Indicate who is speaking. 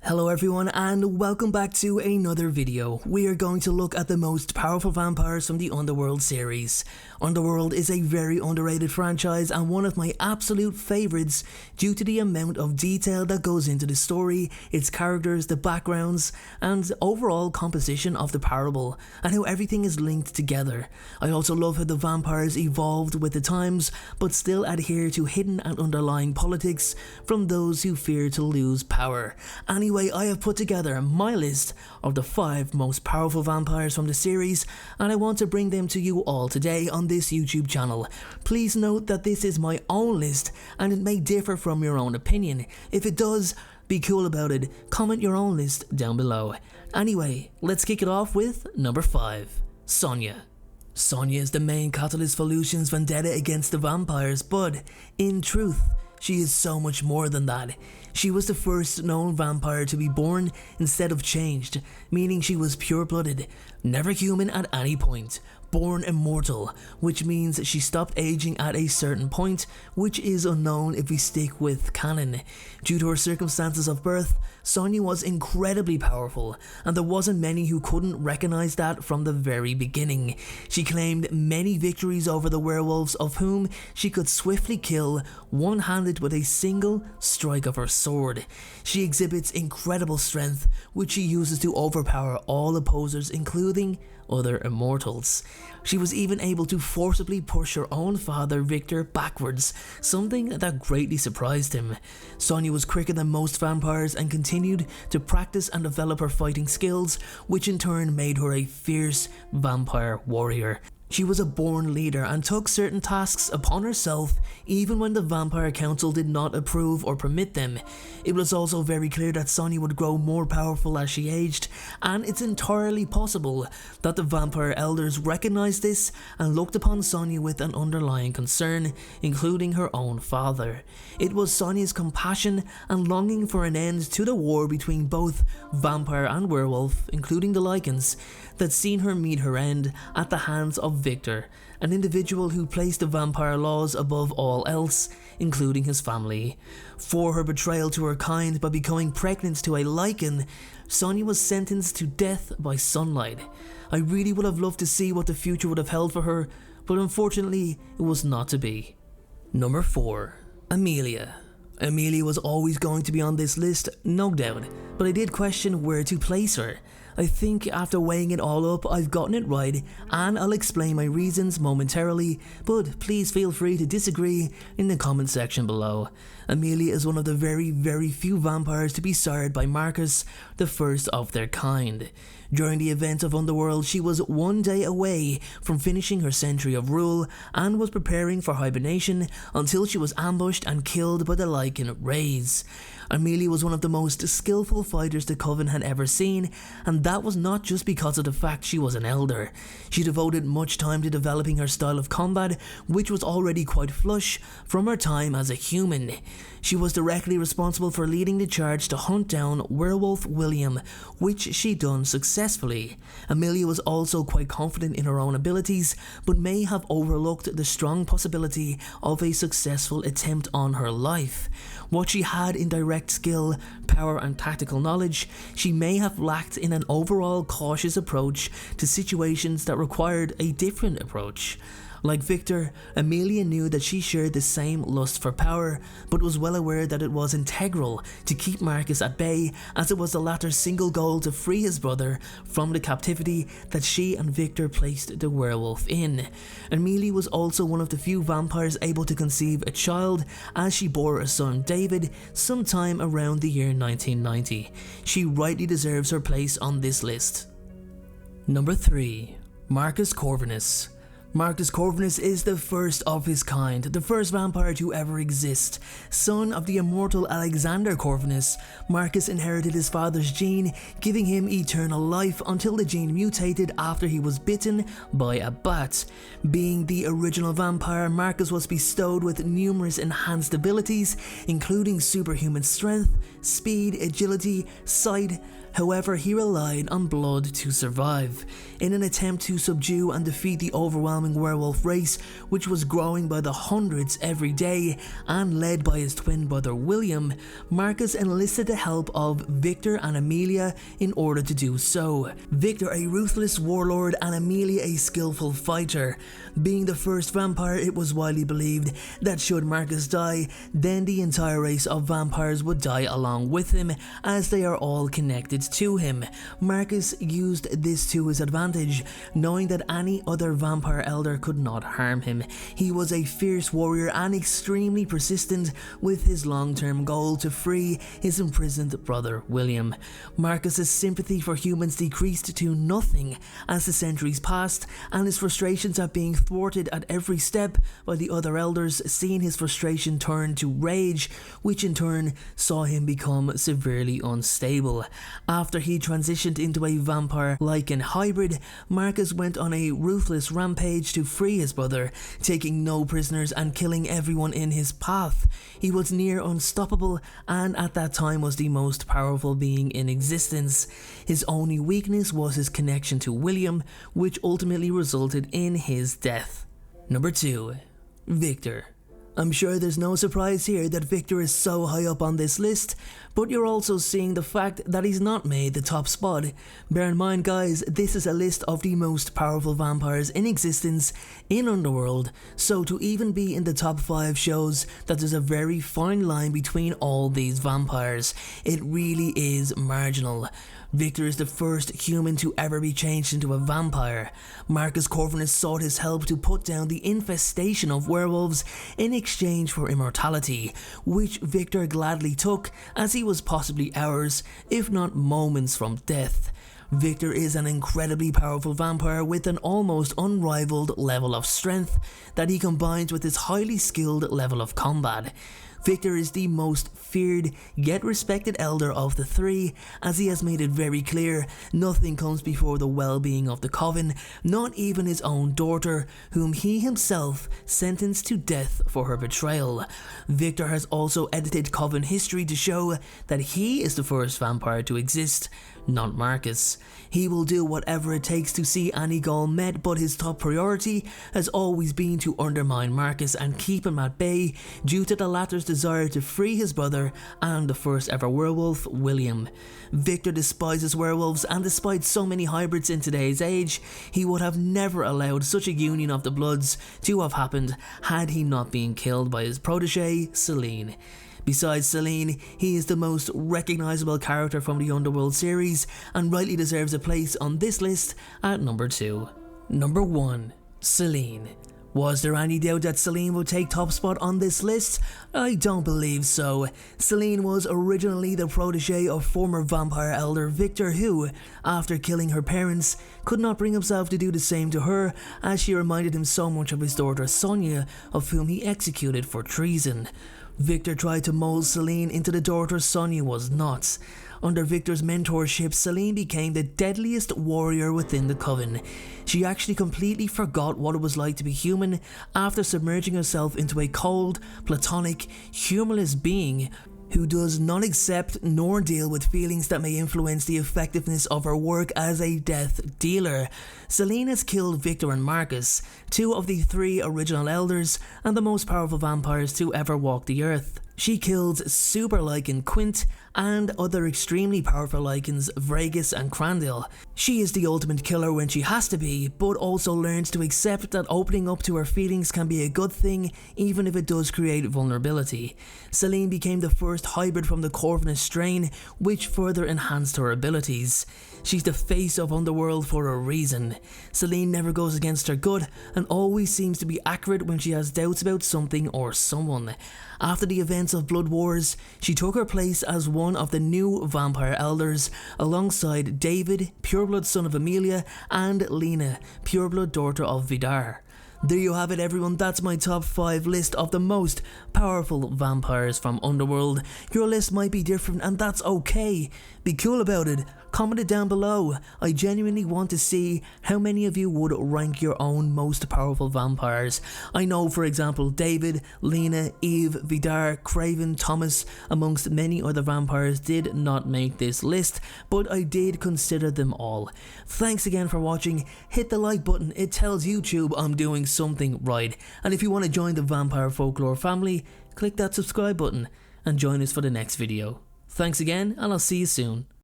Speaker 1: Hello everyone and welcome back to another video. We are going to look at the most powerful vampires from the Underworld series. Underworld is a very underrated franchise and one of my absolute favourites due to the amount of detail that goes into the story, its characters, the backgrounds, and overall composition of the parable, and how everything is linked together. I also love how the vampires evolved with the times, but still adhere to hidden and underlying politics from those who fear to lose power. Anyway, I have put together my list of the 5 most powerful vampires from the series, and I want to bring them to you all today on this YouTube channel. Please note that this is my own list and it may differ from your own opinion. If it does, be cool about it. Comment your own list down below. Anyway, let's kick it off with number 5, Sonia. Sonia is the main catalyst for Lucian's vendetta against the vampires, but in truth, she is so much more than that. She was the first known vampire to be born instead of changed, meaning she was pure-blooded, never human at any point, born immortal, which means she stopped aging at a certain point, which is unknown if we stick with canon. Due to her circumstances of birth, Sonia was incredibly powerful, and there wasn't many who couldn't recognize that from the very beginning. She claimed many victories over the werewolves, of whom she could swiftly kill one-handed with a single strike of her sword. She exhibits incredible strength, which she uses to overpower all opposers, including other immortals. She was even able to forcibly push her own father Victor backwards, something that greatly surprised him. Sonia was quicker than most vampires and continued to practice and develop her fighting skills, which in turn made her a fierce vampire warrior. She was a born leader and took certain tasks upon herself even when the Vampire Council did not approve or permit them. It was also very clear that Sonia would grow more powerful as she aged, and it's entirely possible that the vampire elders recognized this and looked upon Sonia with an underlying concern, including her own father. It was Sonia's compassion and longing for an end to the war between both vampire and werewolf, including the Lycans, that seen her meet her end at the hands of Victor, an individual who placed the vampire laws above all else, including his family. For her betrayal to her kind by becoming pregnant to a Lycan, Sonia was sentenced to death by sunlight. I really would have loved to see what the future would have held for her, but unfortunately it was not to be. Number 4, Amelia. Amelia was always going to be on this list, no doubt, but I did question where to place her. I think after weighing it all up, I've gotten it right, and I'll explain my reasons momentarily, but please feel free to disagree in the comment section below. Amelia is one of the very few vampires to be sired by Marcus, the first of their kind. During the events of Underworld, she was one day away from finishing her century of rule and was preparing for hibernation until she was ambushed and killed by the Lycan Rays. Amelia was one of the most skillful fighters the Coven had ever seen, and that was not just because of the fact she was an elder. She devoted much time to developing her style of combat, which was already quite flush from her time as a human. She was directly responsible for leading the charge to hunt down Werewolf William, which she done successfully. Amelia was also quite confident in her own abilities, but may have overlooked the strong possibility of a successful attempt on her life. What she had in direct skill, power and tactical knowledge, she may have lacked in an overall cautious approach to situations that required a different approach. Like Victor, Amelia knew that she shared the same lust for power, but was well aware that it was integral to keep Marcus at bay, as it was the latter's single goal to free his brother from the captivity that she and Victor placed the werewolf in. Amelia was also one of the few vampires able to conceive a child, as she bore a son David sometime around the year 1990. She rightly deserves her place on this list. Number 3, Marcus Corvinus. Marcus Corvinus is the first of his kind, the first vampire to ever exist. Son of the immortal Alexander Corvinus, Marcus inherited his father's gene, giving him eternal life until the gene mutated after he was bitten by a bat. Being the original vampire, Marcus was bestowed with numerous enhanced abilities, including superhuman strength, speed, agility, sight. However, he relied on blood to survive. In an attempt to subdue and defeat the overwhelming overwhelming werewolf race which was growing by the hundreds every day and led by his twin brother William, Marcus enlisted the help of Victor and Amelia in order to do so. Victor a ruthless warlord and Amelia a skillful fighter. Being the first vampire, it was widely believed that should Marcus die, then the entire race of vampires would die along with him, as they are all connected to him. Marcus used this to his advantage, knowing that any other vampire elder could not harm him. He was a fierce warrior and extremely persistent with his long-term goal to free his imprisoned brother William. Marcus's sympathy for humans decreased to nothing as the centuries passed, and his frustrations at being thwarted at every step by the other elders, seeing his frustration turn to rage, which in turn saw him become severely unstable. After he transitioned into a vampire-lichen hybrid, Marcus went on a ruthless rampage to free his brother, taking no prisoners and killing everyone in his path. He was near unstoppable and at that time was the most powerful being in existence. His only weakness was his connection to William, which ultimately resulted in his death. Number 2. Victor. I'm sure there's no surprise here that Victor is so high up on this list, but you're also seeing the fact that he's not made the top spot. Bear in mind guys, this is a list of the most powerful vampires in existence in Underworld, so to even be in the top 5 shows that there's a very fine line between all these vampires. It really is marginal. Victor is the first human to ever be changed into a vampire. Marcus Corvinus sought his help to put down the infestation of werewolves in exchange for immortality, which Victor gladly took as he was possibly hours, if not moments from death. Victor is an incredibly powerful vampire with an almost unrivaled level of strength that he combines with his highly skilled level of combat. Victor is the most feared yet respected elder of the 3, as he has made it very clear nothing comes before the well-being of the coven, not even his own daughter, whom he himself sentenced to death for her betrayal. Victor has also edited coven history to show that he is the first vampire to exist, not Marcus. He will do whatever it takes to see any goal met, but his top priority has always been to undermine Marcus and keep him at bay due to the latter's desire to free his brother and the first ever werewolf, William. Victor despises werewolves, and despite so many hybrids in today's age, he would have never allowed such a union of the bloods to have happened had he not been killed by his protege, Celine. Besides Celine, he is the most recognisable character from the Underworld series and rightly deserves a place on this list at number 2. Number 1. Celine. Was there any doubt that Celine would take top spot on this list? I don't believe so. Celine was originally the protege of former vampire elder Victor, who, after killing her parents, could not bring himself to do the same to her, as she reminded him so much of his daughter Sonia, of whom he executed for treason. Victor tried to mold Celine into the daughter Sonia was not. Under Victor's mentorship, Celine became the deadliest warrior within the coven. She actually completely forgot what it was like to be human after submerging herself into a cold, platonic, humorless being who does not accept nor deal with feelings that may influence the effectiveness of her work as a death dealer. Celine has killed Victor and Marcus, 2 of the 3 original elders and the most powerful vampires to ever walk the earth. She kills super lichen Quint and other extremely powerful lichens Vragus and Crandil. She is the ultimate killer when she has to be, but also learns to accept that opening up to her feelings can be a good thing even if it does create vulnerability. Celine became the first hybrid from the Corvinus strain, which further enhanced her abilities. She's the face of Underworld for a reason. Celine never goes against her gut and always seems to be accurate when she has doubts about something or someone. After the events of Blood Wars, she took her place as one of the new vampire elders, alongside David, pureblood son of Amelia, and Lena, pureblood daughter of Vidar. There you have it everyone, that's my top 5 list of the most powerful vampires from Underworld. Your list might be different and that's okay, Be cool about it. Comment it down below. I genuinely want to see how many of you would rank your own most powerful vampires. I know, for example, David, Lena, Eve, Vidar, Craven, Thomas, amongst many other vampires did not make this list, but I did consider them all. Thanks again for watching. Hit the like button, it tells YouTube I'm doing something right. And if you want to join the Vampire Folklore family, click that subscribe button and join us for the next video. Thanks again, and I'll see you soon.